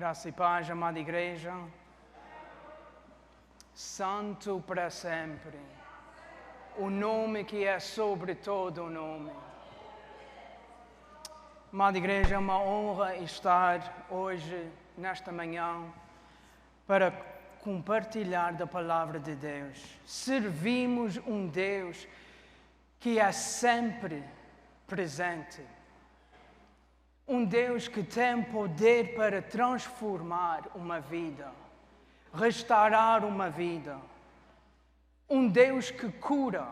Graça e paz, amada igreja. Santo para sempre. O nome que é sobre todo o nome. Amada igreja, é uma honra estar hoje, nesta manhã, para compartilhar da palavra de Deus. Servimos um Deus que é sempre presente. Um Deus que tem poder para transformar uma vida, restaurar uma vida. Um Deus que cura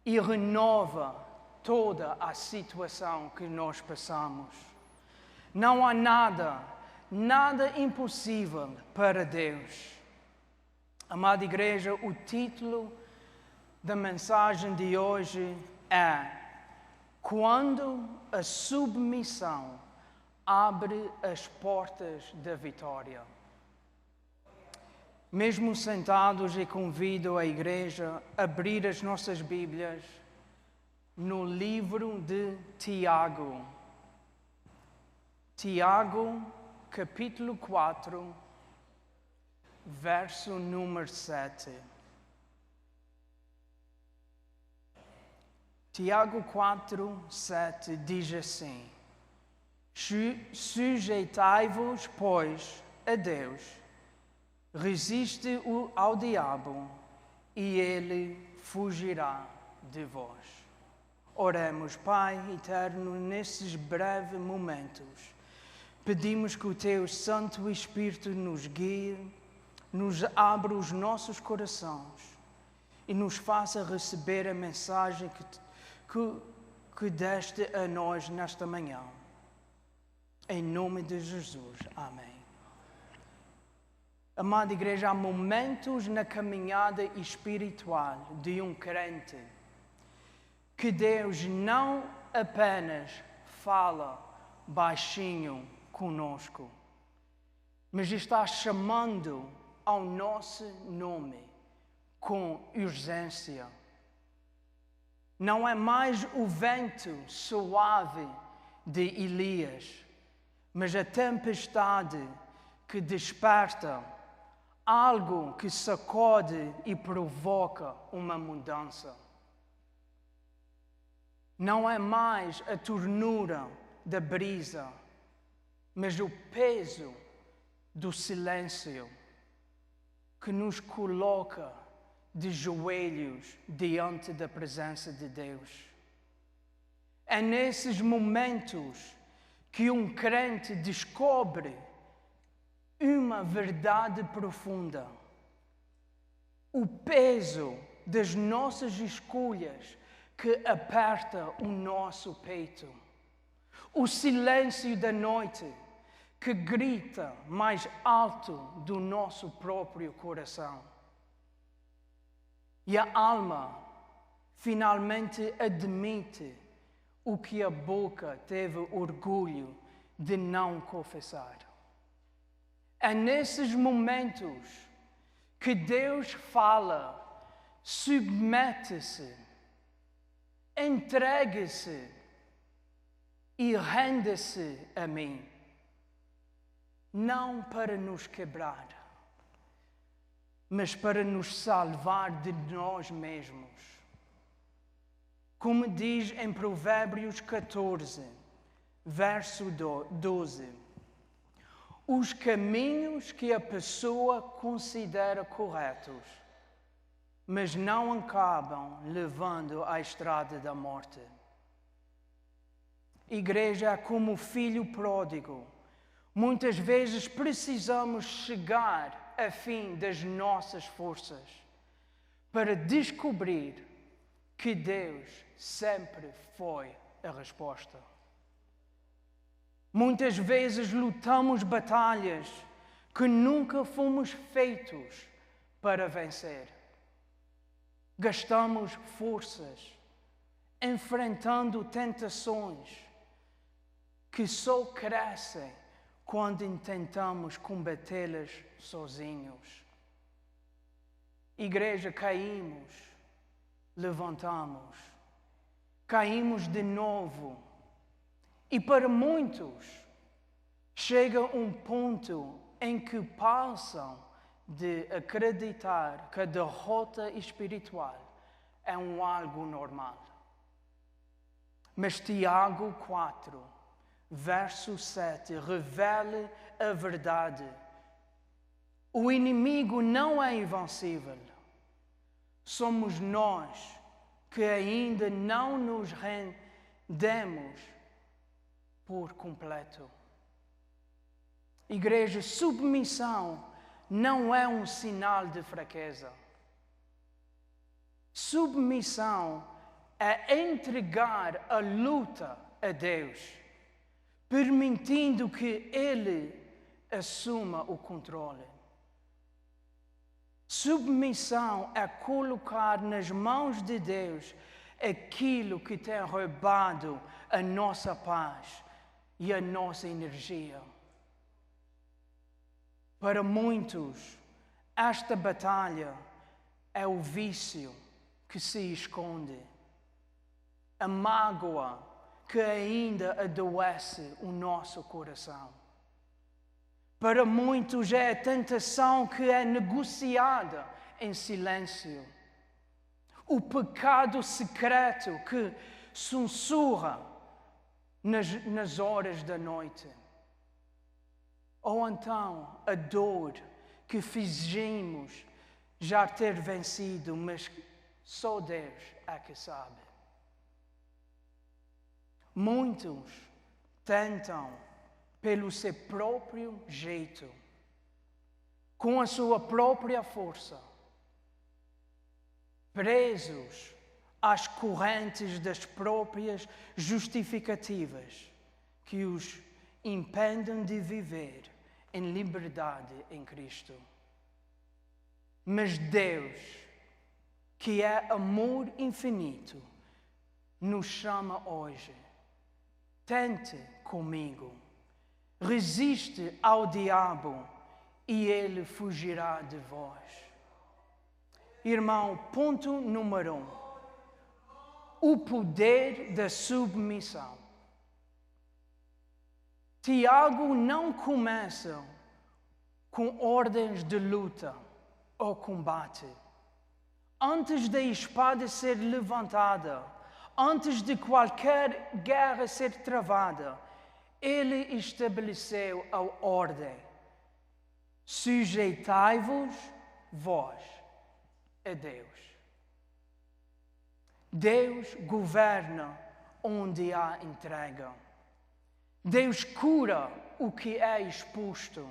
e renova toda a situação que nós passamos. Não há nada impossível para Deus. Amada igreja, o título da mensagem de hoje é: quando a submissão abre as portas da vitória. Mesmo sentados, eu convido a igreja a abrir as nossas Bíblias no livro de Tiago. Tiago, capítulo 4, verso número 7. Tiago 4, 7 diz assim: sujeitai-vos, pois, a Deus, resiste ao diabo, e ele fugirá de vós. Oremos, Pai eterno, nesses breves momentos, pedimos que o Teu Santo Espírito nos guie, nos abra os nossos corações e nos faça receber a mensagem que deste a nós nesta manhã. Em nome de Jesus. Amém. Amada igreja, há momentos na caminhada espiritual de um crente que Deus não apenas fala baixinho conosco, mas está chamando ao nosso nome com urgência. Não é mais o vento suave de Elias, mas a tempestade que desperta algo que sacode e provoca uma mudança. Não é mais a ternura da brisa, mas o peso do silêncio que nos coloca de joelhos diante da presença de Deus. É nesses momentos que um crente descobre uma verdade profunda. O peso das nossas escolhas que aperta o nosso peito. O silêncio da noite que grita mais alto do nosso próprio coração. E a alma finalmente admite o que a boca teve orgulho de não confessar. É nesses momentos que Deus fala, submete-se, entregue-se e rende-se a mim. Não para nos quebrar, mas para nos salvar de nós mesmos. Como diz em Provérbios 14, verso 12, os caminhos que a pessoa considera corretos, mas não acabam levando à estrada da morte. Igreja é como o filho pródigo. Muitas vezes precisamos chegar a fim das nossas forças para descobrir que Deus sempre foi a resposta. Muitas vezes lutamos batalhas que nunca fomos feitos para vencer. Gastamos forças enfrentando tentações que só crescem quando tentamos combatê-las sozinhos. Igreja, caímos, levantamos, caímos de novo. E para muitos, chega um ponto em que passam de acreditar que a derrota espiritual é algo normal. Mas Tiago 4, verso 7, revela a verdade. O inimigo não é invencível. Somos nós que ainda não nos rendemos por completo. Igreja, submissão não é um sinal de fraqueza. Submissão é entregar a luta a Deus, permitindo que Ele assuma o controle. Submissão é colocar nas mãos de Deus aquilo que tem roubado a nossa paz e a nossa energia. Para muitos, esta batalha é o vício que se esconde, a mágoa que ainda adoece o nosso coração. Para muitos é a tentação que é negociada em silêncio, o pecado secreto que sussurra nas horas da noite. Ou então a dor que fingimos já ter vencido, mas só Deus é que sabe. Muitos tentam pelo seu próprio jeito, com a sua própria força, presos às correntes das próprias justificativas que os impedem de viver em liberdade em Cristo. Mas Deus, que é amor infinito, nos chama hoje. Tente comigo. Resiste ao diabo e ele fugirá de vós. Irmão, ponto número 1. O poder da submissão. Tiago não começa com ordens de luta ou combate. Antes da espada ser levantada, antes de qualquer guerra ser travada, ele estabeleceu a ordem. Sujeitai-vos vós a Deus. Deus governa onde há entrega. Deus cura o que é exposto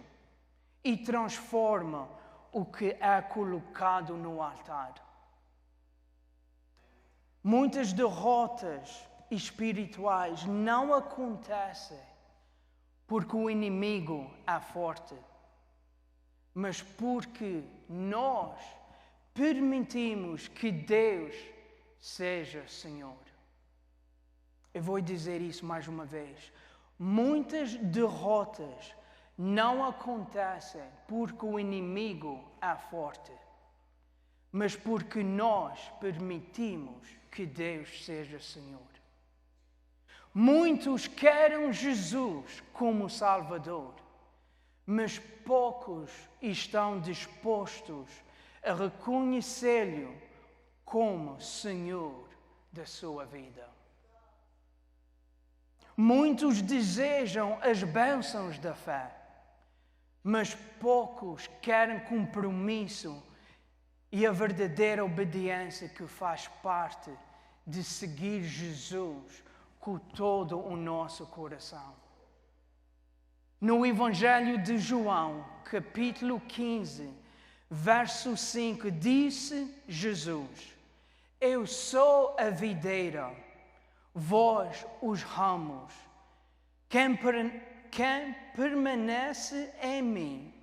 e transforma o que é colocado no altar. Muitas derrotas espirituais não acontecem porque o inimigo é forte, mas porque nós permitimos que Deus seja Senhor. Eu vou dizer isso mais uma vez. Muitas derrotas não acontecem porque o inimigo é forte, mas porque nós permitimos que Deus seja Senhor. Muitos querem Jesus como Salvador, mas poucos estão dispostos a reconhecê-lo como Senhor da sua vida. Muitos desejam as bênçãos da fé, mas poucos querem compromisso e a verdadeira obediência que faz parte de seguir Jesus com todo o nosso coração. No Evangelho de João, capítulo 15, verso 5, disse Jesus: Eu sou a videira, vós os ramos. Quem permanece em mim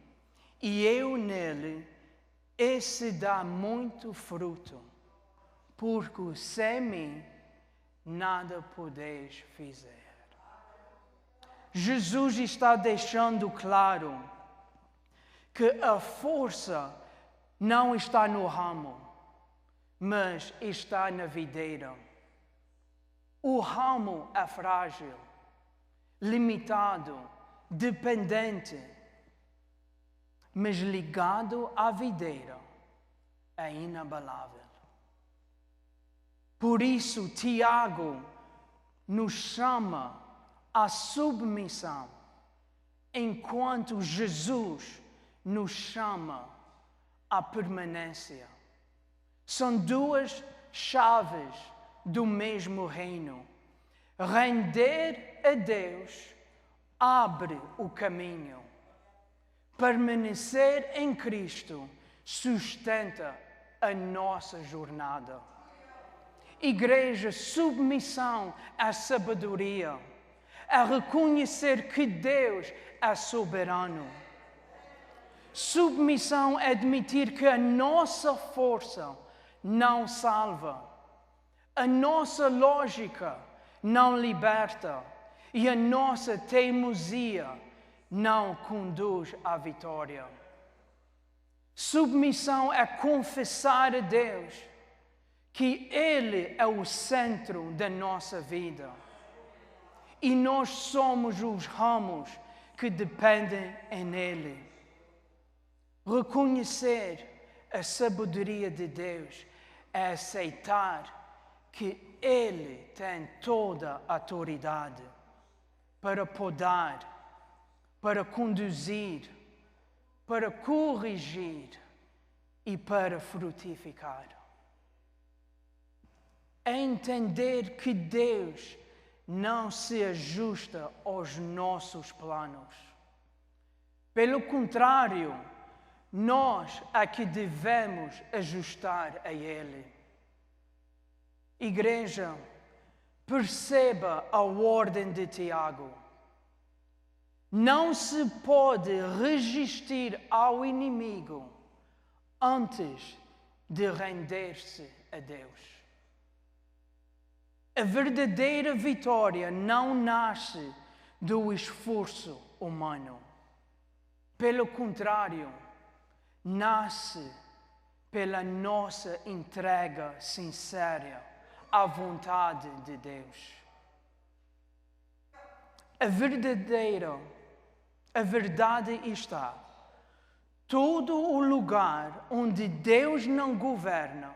e eu nele, esse dá muito fruto, porque sem mim nada podeis fazer. Jesus está deixando claro que a força não está no ramo, mas está na videira. O ramo é frágil, limitado dependente, mas ligado à videira, é inabalável. Por isso, Tiago nos chama à submissão, enquanto Jesus nos chama à permanência. São duas chaves do mesmo reino. Render a Deus abre o caminho. Permanecer em Cristo sustenta a nossa jornada. Igreja, submissão à sabedoria, a reconhecer que Deus é soberano. Submissão é admitir que a nossa força não salva, a nossa lógica não liberta e a nossa teimosia não conduz à vitória. Submissão é confessar a Deus que Ele é o centro da nossa vida e nós somos os ramos que dependem nele. Reconhecer a sabedoria de Deus é aceitar que Ele tem toda a autoridade para podar, para conduzir, para corrigir e para frutificar. É entender que Deus não se ajusta aos nossos planos. Pelo contrário, nós é que devemos ajustar a Ele. Igreja, perceba a ordem de Tiago. Não se pode resistir ao inimigo antes de render-se a Deus. A verdadeira vitória não nasce do esforço humano. Pelo contrário, nasce pela nossa entrega sincera à vontade de Deus. A verdade está: todo o lugar onde Deus não governa,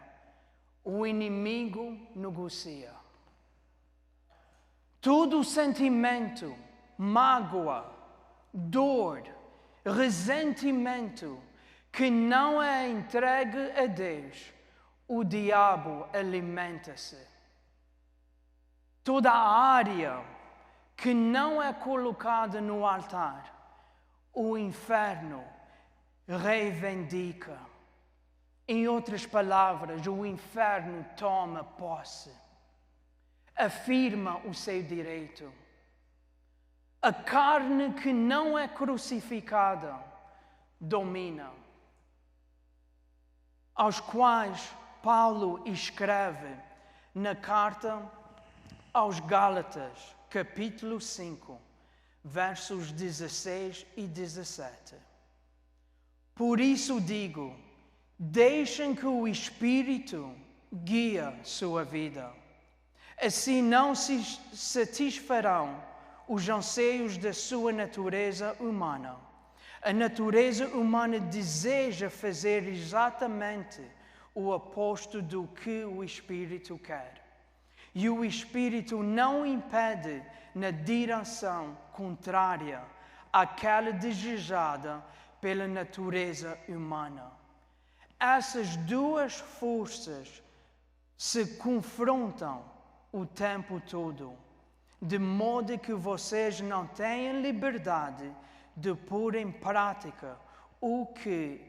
o inimigo negocia. Todo o sentimento, mágoa, dor, ressentimento que não é entregue a Deus, o diabo alimenta-se. Toda a área que não é colocada no altar, o inferno reivindica. Em outras palavras, o inferno toma posse, afirma o seu direito. A carne que não é crucificada domina. Aos quais Paulo escreve na carta aos Gálatas, capítulo 5, versos 16 e 17. Por isso digo, deixem que o Espírito guie sua vida. Assim não se satisfarão os anseios da sua natureza humana. A natureza humana deseja fazer exatamente o oposto do que o Espírito quer. E o Espírito não impede na direção contrária àquela desejada pela natureza humana. Essas duas forças se confrontam o tempo todo, de modo que vocês não tenham liberdade de pôr em prática o que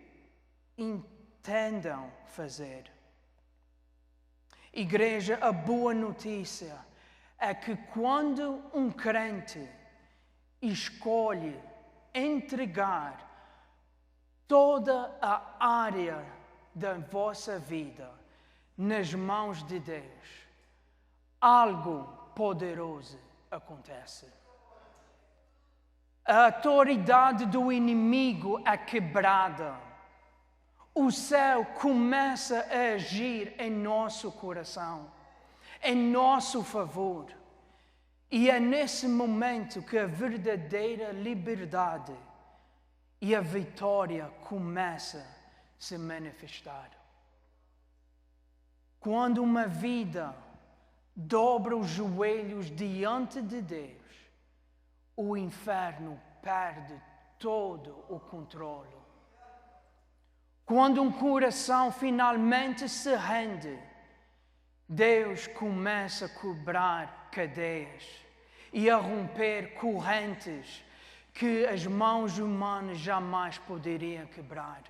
entendam fazer. Igreja, a boa notícia é que quando um crente escolhe entregar toda a área da vossa vida nas mãos de Deus, algo poderoso acontece. A autoridade do inimigo é quebrada. O céu começa a agir em nosso coração, em nosso favor. E é nesse momento que a verdadeira liberdade e a vitória começa a se manifestar. Quando uma vida dobra os joelhos diante de Deus, o inferno perde todo o controle. Quando um coração finalmente se rende, Deus começa a quebrar cadeias e a romper correntes que as mãos humanas jamais poderiam quebrar.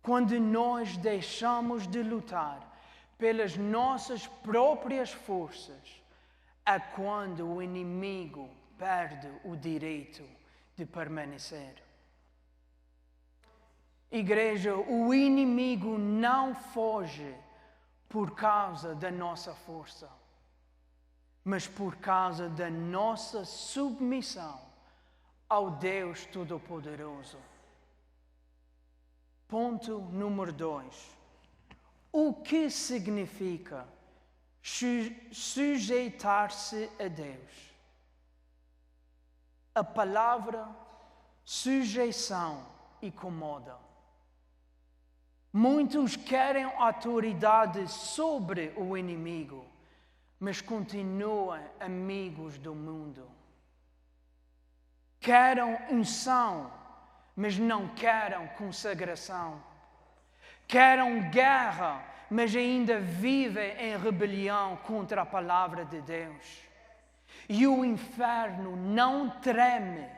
Quando nós deixamos de lutar pelas nossas próprias forças, é quando o inimigo perde o direito de permanecer. Igreja, o inimigo não foge por causa da nossa força, mas por causa da nossa submissão ao Deus Todo-Poderoso. Ponto número 2. O que significa sujeitar-se a Deus? A palavra sujeição incomoda. Muitos querem autoridade sobre o inimigo, mas continuam amigos do mundo. Querem unção, mas não querem consagração. Querem guerra, mas ainda vivem em rebelião contra a palavra de Deus. E o inferno não treme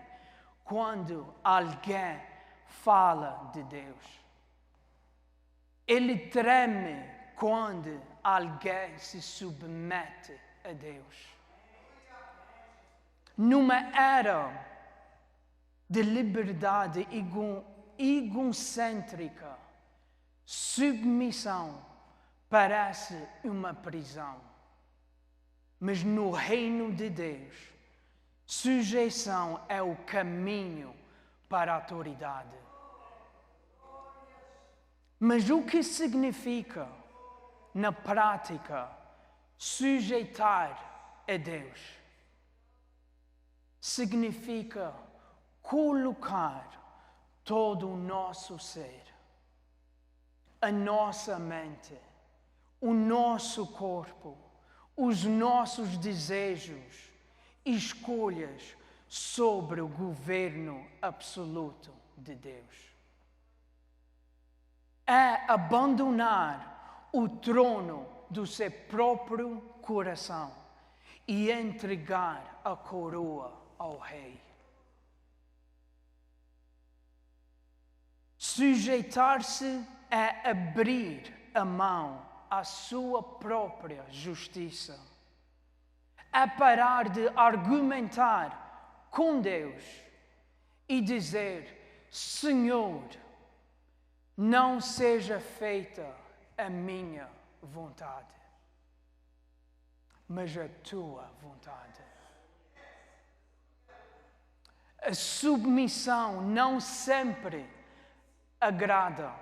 quando alguém fala de Deus. Ele treme quando alguém se submete a Deus. Numa era de liberdade egocêntrica, submissão parece uma prisão. Mas no reino de Deus, sujeição é o caminho para a autoridade. Mas o que significa, na prática, sujeitar a Deus? Significa colocar todo o nosso ser, a nossa mente, o nosso corpo, os nossos desejos e escolhas sobre o governo absoluto de Deus. É abandonar o trono do seu próprio coração e entregar a coroa ao Rei. Sujeitar-se é abrir a mão à sua própria justiça. É parar de argumentar com Deus e dizer: Senhor, não seja feita a minha vontade, mas a tua vontade. A submissão não sempre agrada,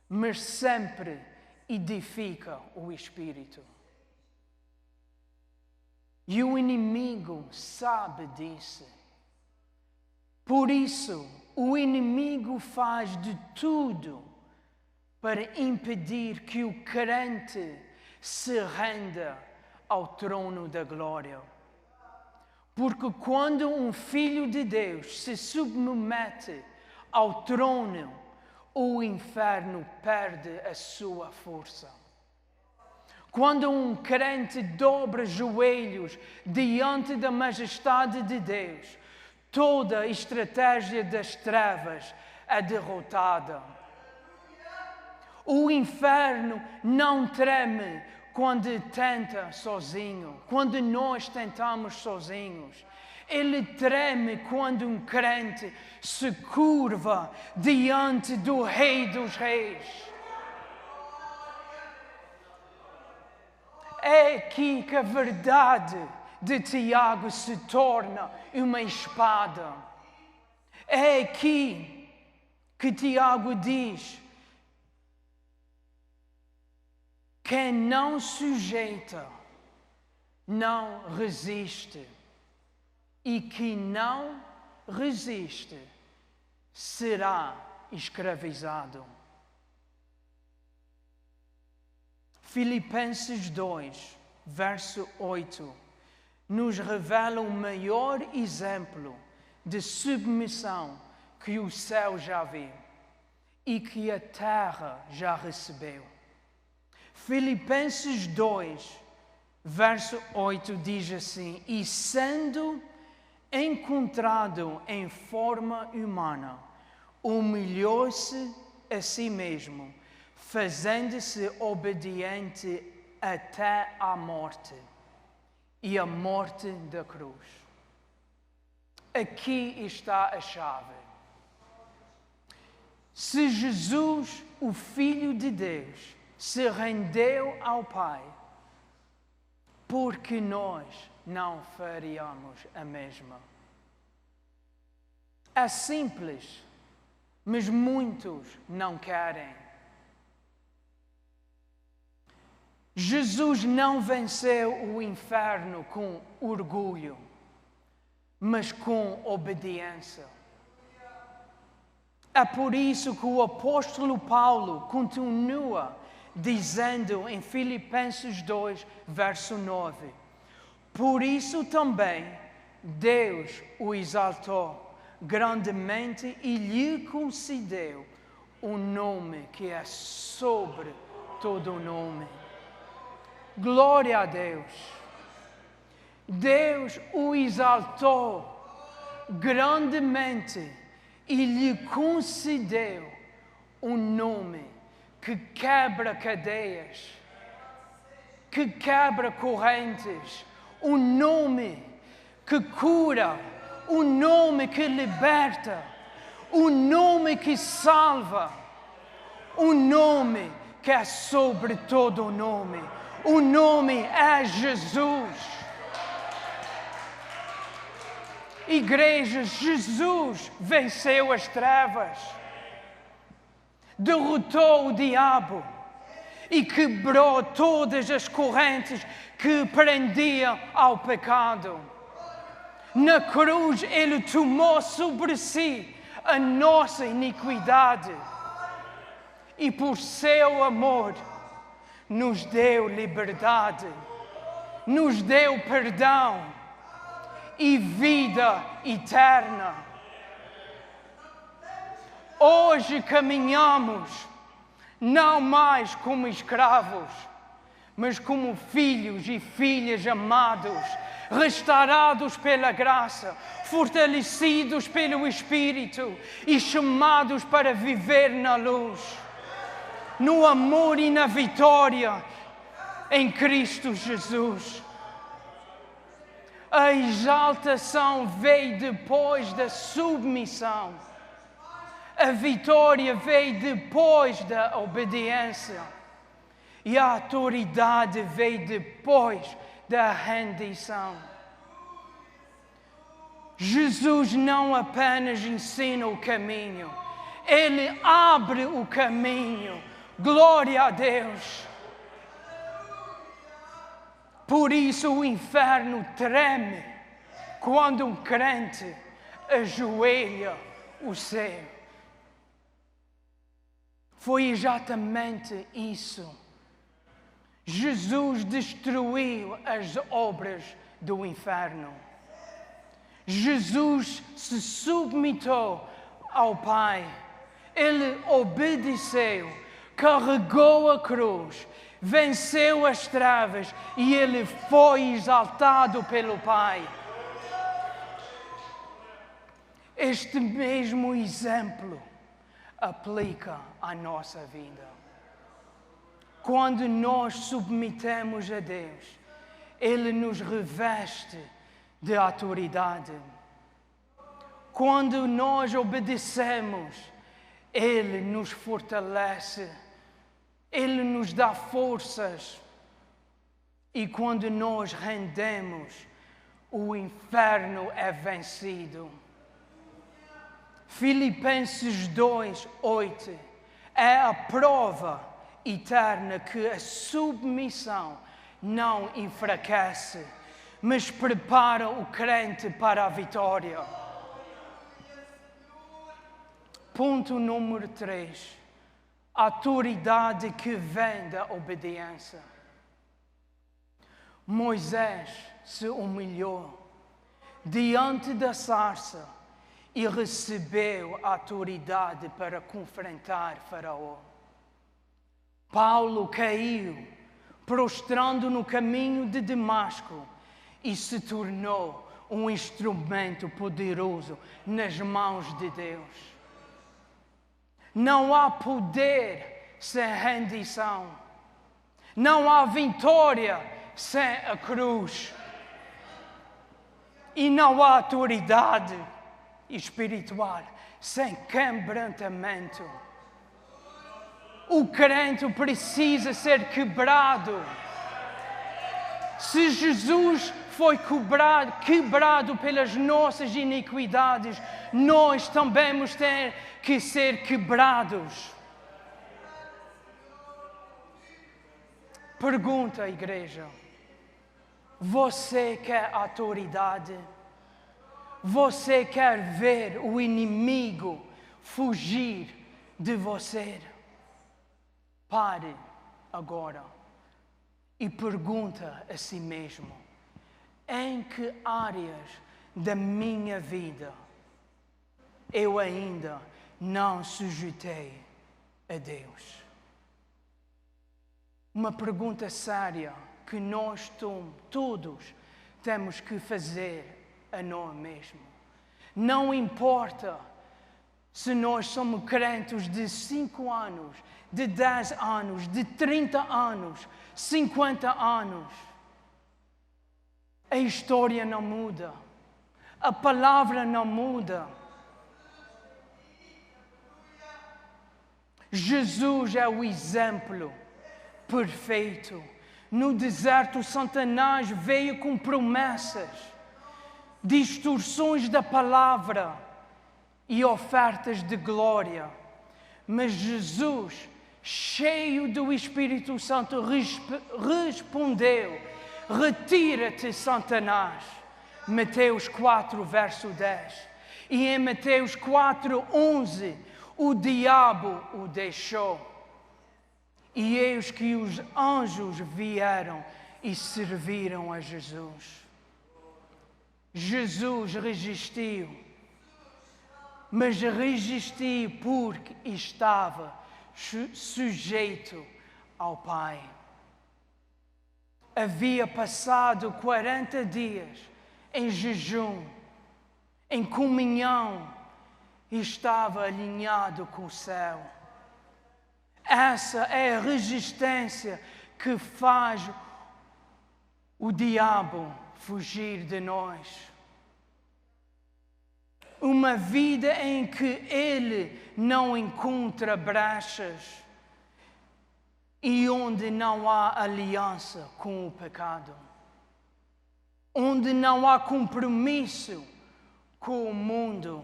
mas sempre edifica o espírito. E o inimigo sabe disso. Por isso, o inimigo faz de tudo para impedir que o crente se renda ao trono da glória. Porque quando um filho de Deus se submete ao trono, o inferno perde a sua força. Quando um crente dobra joelhos diante da majestade de Deus, toda a estratégia das trevas é derrotada. O inferno não treme quando tenta sozinho, quando nós tentamos sozinhos. Ele treme quando um crente se curva diante do Rei dos Reis. É aqui que a verdade de Tiago se torna uma espada. É aqui que Tiago diz: quem não sujeita não resiste, e que não resiste será escravizado. Filipenses 2, verso 8, nos revela o maior exemplo de submissão que o céu já viu e que a terra já recebeu. Filipenses 2, verso 8 diz assim: e sendo encontrado em forma humana, humilhou-se a si mesmo, fazendo-se obediente até à morte, e a morte da cruz. Aqui está a chave. Se Jesus, o Filho de Deus, se rendeu ao Pai, por que nós não faríamos a mesma? É simples, mas muitos não querem. Jesus não venceu o inferno com orgulho, mas com obediência. É por isso que o apóstolo Paulo continua dizendo em Filipenses 2, verso 9: por isso também Deus o exaltou grandemente e lhe concedeu um nome que é sobre todo o nome. Glória a Deus! Deus o exaltou grandemente e lhe concedeu um nome que quebra cadeias, que quebra correntes, um nome que cura, um nome que liberta, um nome que salva, um nome que é sobre todo o nome. O nome é Jesus. Igreja, Jesus venceu as trevas, derrotou o diabo e quebrou todas as correntes que prendiam ao pecado. Na cruz, Ele tomou sobre si a nossa iniquidade e por seu amor nos deu liberdade, nos deu perdão e vida eterna. Hoje caminhamos não mais como escravos, mas como filhos e filhas amados, restaurados pela graça, fortalecidos pelo Espírito e chamados para viver na luz, no amor e na vitória em Cristo Jesus. A exaltação veio depois da submissão. A vitória veio depois da obediência. E a autoridade veio depois da rendição. Jesus não apenas ensina o caminho, Ele abre o caminho. Glória a Deus! Por isso o inferno treme quando um crente ajoelha o céu. Foi exatamente isso. Jesus destruiu as obras do inferno. Jesus se submeteu ao Pai. Ele obedeceu, carregou a cruz, venceu as trevas e Ele foi exaltado pelo Pai. Este mesmo exemplo aplica à nossa vida. Quando nós submetemos a Deus, Ele nos reveste de autoridade. Quando nós obedecemos, Ele nos fortalece, Ele nos dá forças. E quando nós rendemos, o inferno é vencido. Filipenses 2, 8 é a prova eterna que a submissão não enfraquece, mas prepara o crente para a vitória. Ponto número 3. A autoridade que vem da obediência. Moisés se humilhou diante da sarça e recebeu a autoridade para confrontar Faraó. Paulo caiu, prostrando no caminho de Damasco, e se tornou um instrumento poderoso nas mãos de Deus. Não há poder sem rendição. Não há vitória sem a cruz. E não há autoridade espiritual sem quebrantamento. O crente precisa ser quebrado. Se Jesus foi quebrado pelas nossas iniquidades, nós também vamos ter que ser quebrados. Pergunta à igreja: você quer autoridade? Você quer ver o inimigo fugir de você? Pare agora e pergunta a si mesmo: em que áreas da minha vida eu ainda não sujeitei a Deus? Uma pergunta séria que nós todos temos que fazer a nós mesmos. Não importa se nós somos crentes de 5 anos, de 10 anos, de 30 anos, 50 anos. A história não muda. A palavra não muda. Jesus é o exemplo perfeito. No deserto, Satanás veio com promessas, distorções da palavra e ofertas de glória. Mas Jesus, cheio do Espírito Santo, respondeu: retira-te, Satanás. Mateus 4, verso 10. E em Mateus 4, 11, o diabo o deixou. E eis que os anjos vieram e serviram a Jesus. Jesus resistiu, mas resistiu porque estava sujeito ao Pai. Havia passado 40 dias em jejum, em comunhão, e estava alinhado com o céu. Essa é a resistência que faz o diabo fugir de nós. Uma vida em que ele não encontra brechas e onde não há aliança com o pecado. Onde não há compromisso com o mundo.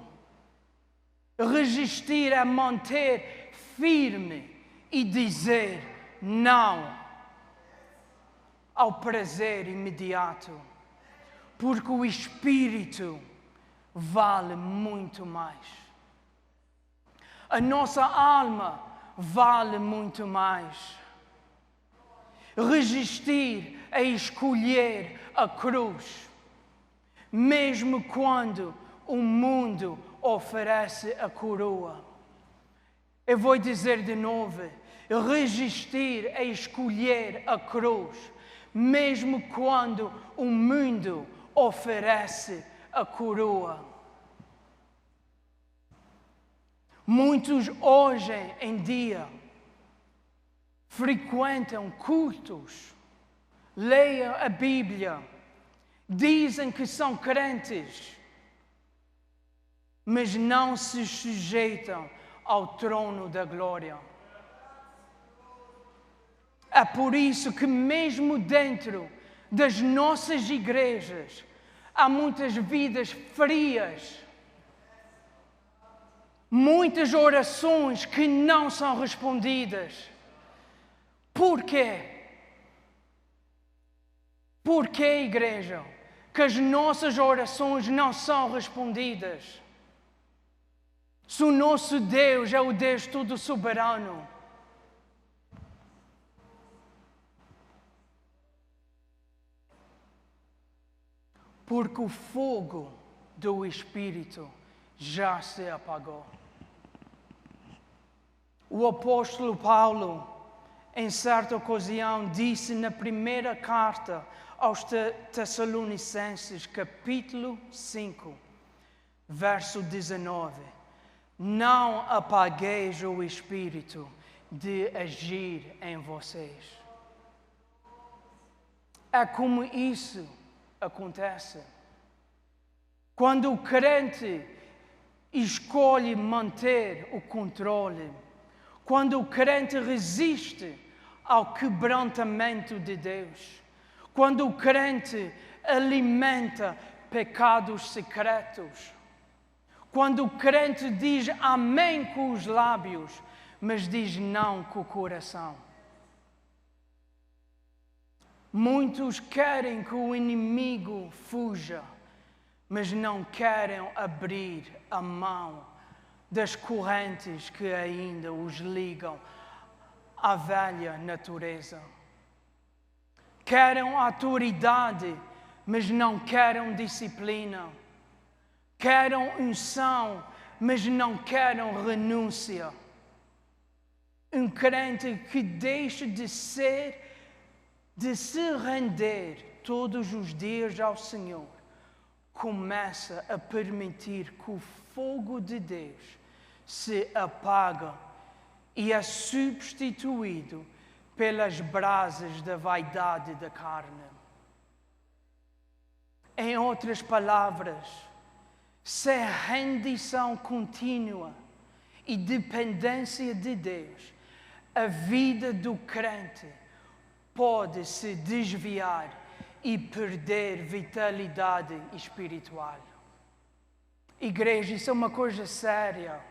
Resistir é manter firme e dizer não ao prazer imediato, porque o Espírito vale muito mais. A nossa alma vale muito mais. Resistir a escolher a cruz, mesmo quando o mundo oferece a coroa. Eu vou dizer de novo: resistir a escolher a cruz, mesmo quando o mundo oferece a coroa. Muitos hoje em dia frequentam cultos, leiam a Bíblia, dizem que são crentes, mas não se sujeitam ao trono da glória. É por isso que mesmo dentro das nossas igrejas há muitas vidas frias, muitas orações que não são respondidas. Por quê? Por que, igreja? que as nossas orações não são respondidas. Se o nosso Deus é o Deus todo soberano. Porque o fogo do Espírito já se apagou. O apóstolo Paulo, em certa ocasião, disse na primeira carta aos Tessalonicenses, capítulo 5, verso 19: não apagueis o Espírito de agir em vocês. É como isso acontece. Quando o crente escolhe manter o controle, quando o crente resiste ao quebrantamento de Deus, quando o crente alimenta pecados secretos, quando o crente diz amém com os lábios, mas diz não com o coração. Muitos querem que o inimigo fuja, mas não querem abrir a mão das correntes que ainda os ligam à velha natureza. Querem autoridade, mas não querem disciplina. Querem unção, mas não querem renúncia. Um crente que deixa de se render todos os dias ao Senhor, começa a permitir que o fogo de Deus se apaga e é substituído pelas brasas da vaidade da carne. Em outras palavras, sem rendição contínua e dependência de Deus, a vida do crente pode se desviar e perder vitalidade espiritual. Igreja, isso é uma coisa séria.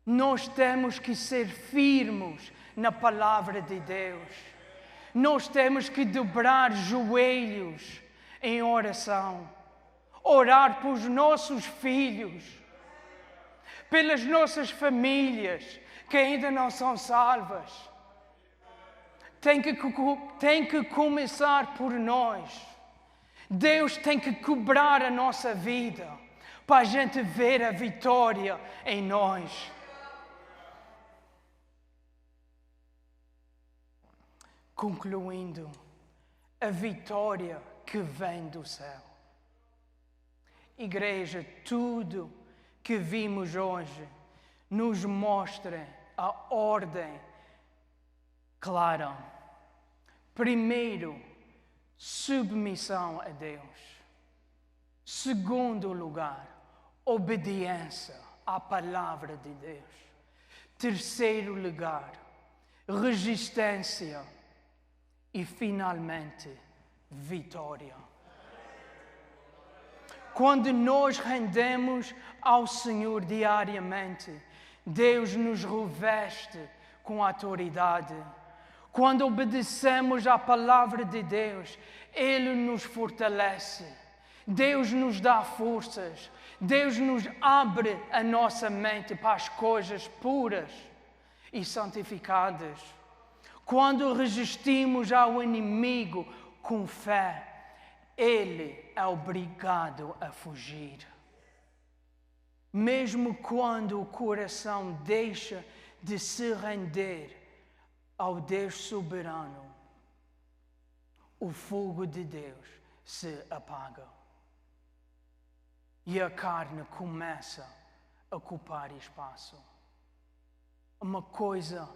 Nós temos que ser firmes na palavra de Deus. Nós temos que dobrar joelhos em oração. Orar pelos nossos filhos, pelas nossas famílias que ainda não são salvas. Tem que começar por nós. Deus tem que cobrar a nossa vida para a gente ver a vitória em nós. Concluindo, a vitória que vem do céu. Igreja, tudo que vimos hoje nos mostra a ordem clara. Primeiro, submissão a Deus. Segundo lugar, obediência à palavra de Deus. Terceiro lugar, resistência. E, finalmente, vitória. Quando nós rendemos ao Senhor diariamente, Deus nos reveste com autoridade. Quando obedecemos à palavra de Deus, Ele nos fortalece. Deus nos dá forças. Deus nos abre a nossa mente para as coisas puras e santificadas. Quando resistimos ao inimigo com fé, ele é obrigado a fugir. Mesmo quando o coração deixa de se render ao Deus soberano, o fogo de Deus se apaga. E a carne começa a ocupar espaço. Uma coisa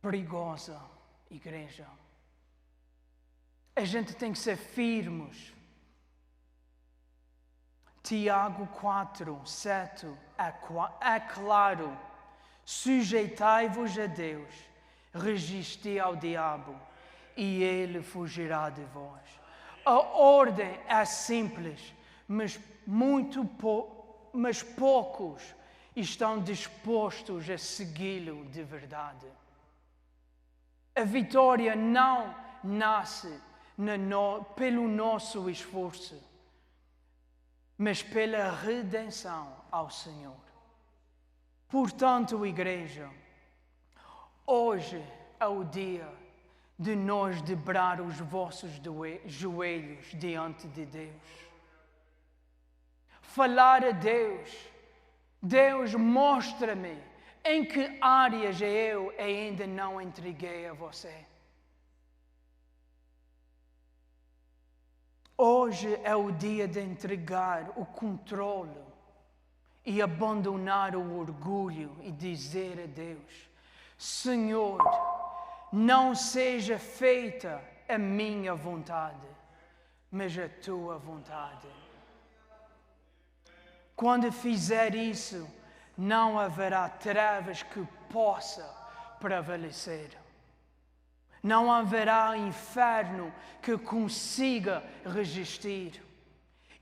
perigosa, igreja. A gente tem que ser firmes. Tiago 4, 7, é claro, sujeitai-vos a Deus, resisti ao diabo, e ele fugirá de vós. A ordem é simples, mas poucos estão dispostos a segui-lo de verdade. A vitória não nasce pelo nosso esforço, mas pela redenção ao Senhor. Portanto, igreja, hoje é o dia de nós dobrar os vossos joelhos diante de Deus. Falar a Deus. Deus, mostra-me em que áreas eu ainda não entreguei a você. Hoje é o dia de entregar o controle e abandonar o orgulho e dizer a Deus: Senhor, não seja feita a minha vontade, mas a tua vontade. Quando fizer isso, não haverá trevas que possa prevalecer. Não haverá inferno que consiga resistir.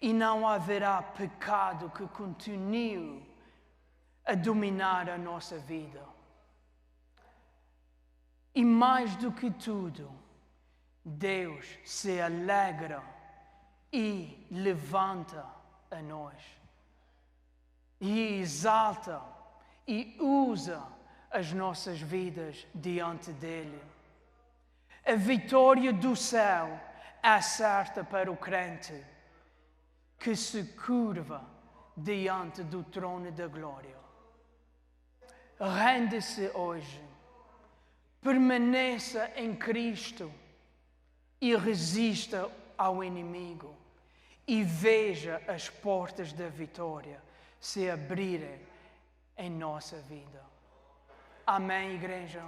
E não haverá pecado que continue a dominar a nossa vida. E mais do que tudo, Deus se alegra e levanta a nós. E exalta e usa as nossas vidas diante dele. A vitória do céu é certa para o crente que se curva diante do trono da glória. Rende-se hoje, permaneça em Cristo e resista ao inimigo e veja as portas da vitória se abrirem em nossa vida. Amém, igreja?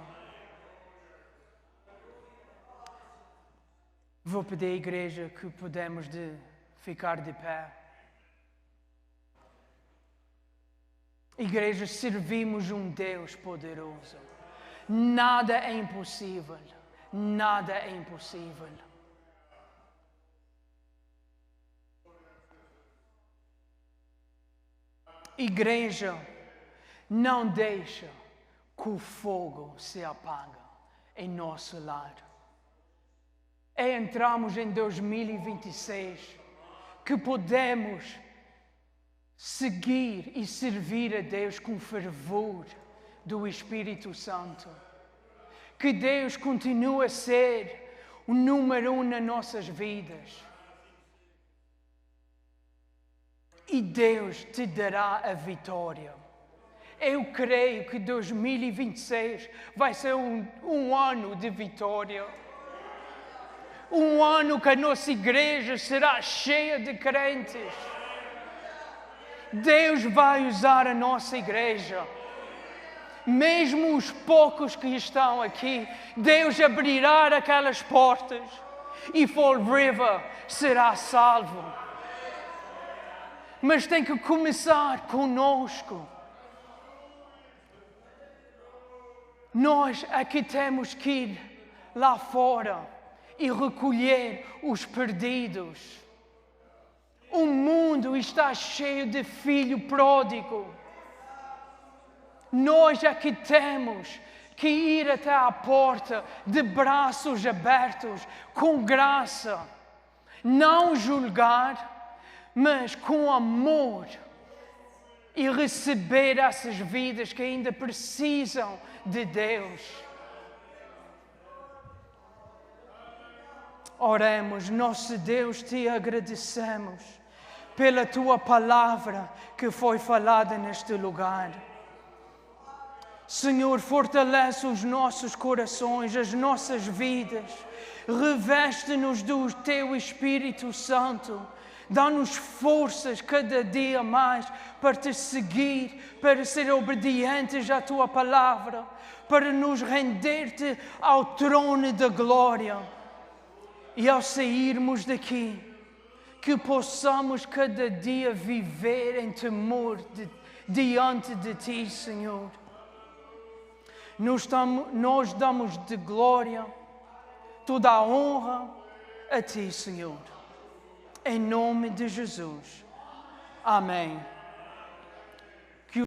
Vou pedir à igreja que podemos ficar de pé. Igreja, servimos um Deus poderoso. Nada é impossível. Nada é impossível. Igreja, não deixa que o fogo se apague em nosso lar. Entramos em 2026 que podemos seguir e servir a Deus com fervor do Espírito Santo. Que Deus continue a ser o número 1 nas nossas vidas. E Deus te dará a vitória. Eu creio que 2026 vai ser um ano de vitória. Um ano que a nossa igreja será cheia de crentes. Deus vai usar a nossa igreja. Mesmo os poucos que estão aqui, Deus abrirá aquelas portas e Fall River será salvo. Mas tem que começar conosco. Nós aqui temos que ir lá fora e recolher os perdidos. O mundo está cheio de filho pródigo. Nós aqui temos que ir até a porta de braços abertos, com graça. Não julgar, mas com amor. E receber essas vidas que ainda precisam de Deus. Oremos, nosso Deus, te agradecemos pela tua palavra que foi falada neste lugar. Senhor, fortalece os nossos corações, as nossas vidas. Reveste-nos do teu Espírito Santo. Dá-nos forças cada dia mais para te seguir, para ser obedientes à tua palavra, para nos render-te ao trono da glória. E ao sairmos daqui, que possamos cada dia viver em temor diante de Ti, Senhor. Nós damos de glória, toda a honra a Ti, Senhor. Em nome de Jesus. Amém.